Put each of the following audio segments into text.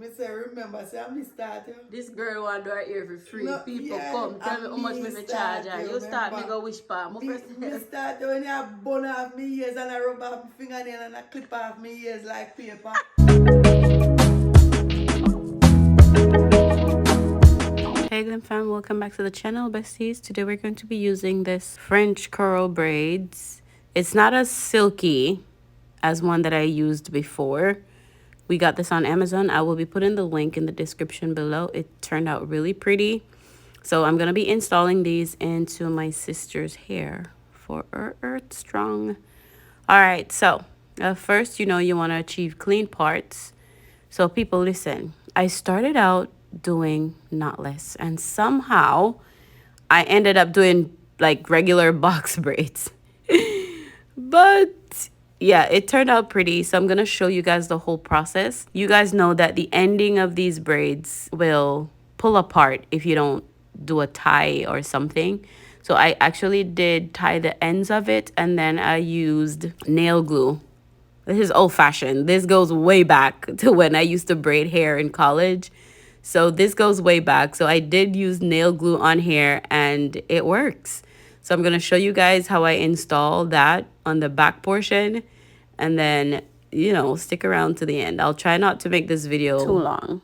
me say, remember, say, I'm start you. This girl want to do her hair for free. No, People yeah, come, tell me how much me charge her. You start me go wish palm. Me start when you bun off me ears and I rub off my fingernail and I clip off my ears like paper. Hey GlamFam, welcome back to the channel, besties. Today we're going to be using this French curl braids. It's not as silky as one that I used before. We got this on Amazon. I will be putting the link in the description below. It turned out really pretty. So I'm going to be installing these into my sister's hair for her earth strong. All right, so first, you want to achieve clean parts. So people, listen, I started out doing knotless and somehow I ended up doing like regular box braids. But yeah, it turned out pretty. So I'm going to show you guys the whole process. You guys know that the ending of these braids will pull apart if you don't do a tie or something. So I actually did tie the ends of it and then I used nail glue. This is old-fashioned. This goes way back to when I used to braid hair in college. So this goes way back. So I did use nail glue on here and it works. So I'm going to show you guys how I install that on the back portion. And then, stick around to the end. I'll try not to make this video too long.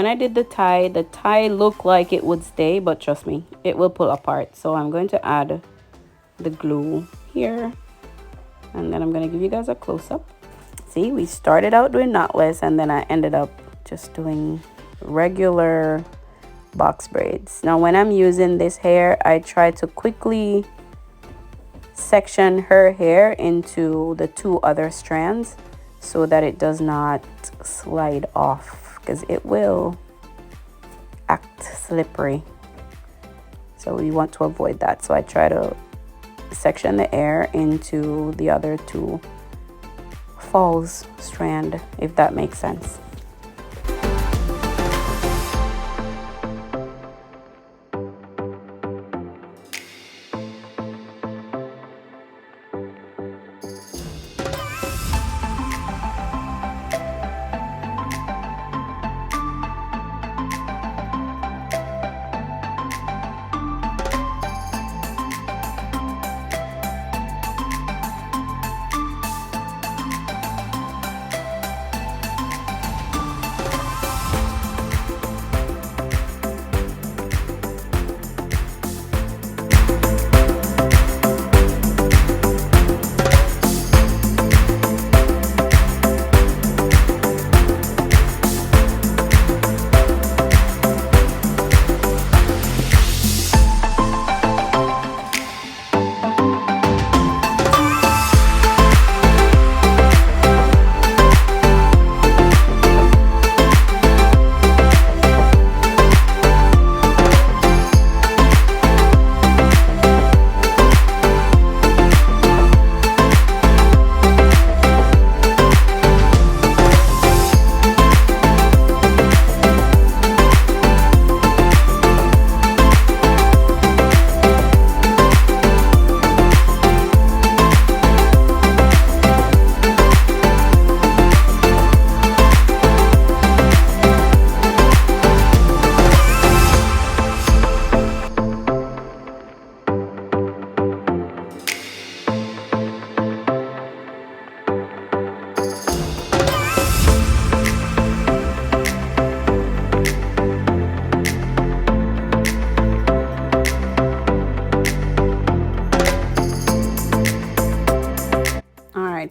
when I did the tie looked like it would stay, but trust me, it will pull apart. So I'm going to add the glue here, and then I'm going to give you guys a close-up. See, we started out doing knotless, and then I ended up just doing regular box braids. Now when I'm using this hair, I try to quickly section her hair into the 2 other strands so that it does not slide off, because it will act slippery. So we want to avoid that. So I try to section the hair into the other 2 falls strand, if that makes sense.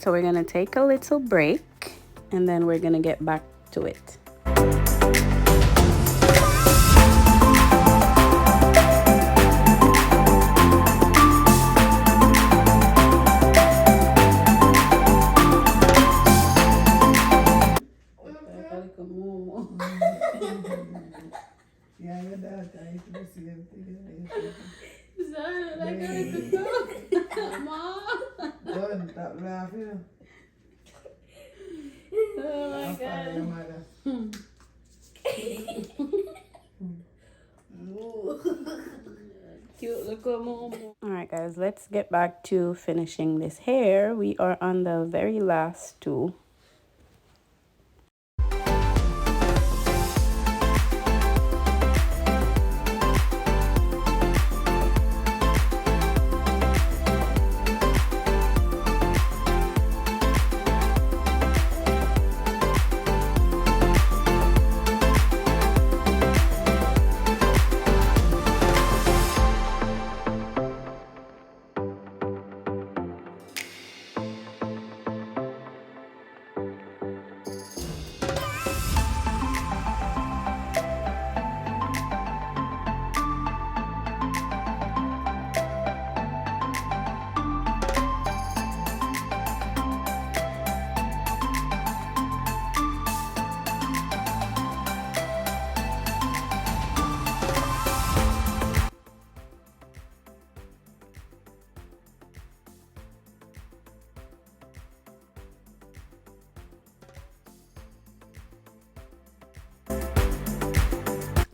So we're gonna take a little break, and then we're gonna get back to it. Yeah, your daughter, I used to see them together. Sorry, I gotta go. Mom. Don't stop laughing. Oh my I'll follow your God. mother. Cute little mom. All right, guys, let's get back to finishing this hair. We are on the very last 2.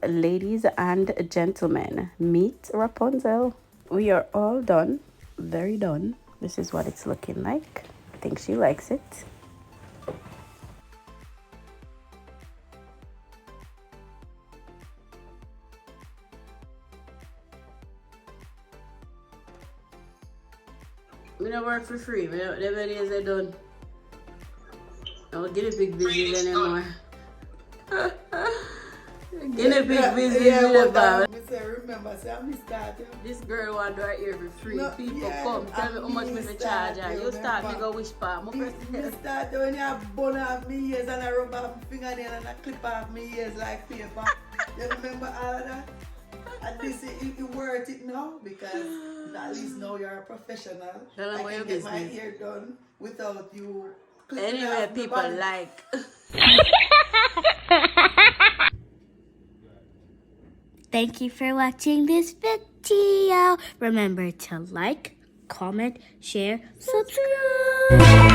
Ladies and gentlemen, meet Rapunzel. We are all done, very done. This is what it's looking like. I think she likes it. We don't work for free. We don't, the videos are done. I don't get a big business anymore. Guinea pig visit Yeah, with the but say, remember, say, I start you. This girl want to do her ear for free. No, People yeah, come, tell me how much me charge her. You start me go wish pa. Me start when you bun off me ears and I rub off my fingernail and I clip off me ears like paper. You remember all of that? And this is worth it now because at least now you're a professional. Tell them I what can your get my business. hair done without you clipping Anyway, off my people body. like. Thank you for watching this video. Remember to like, comment, share, subscribe.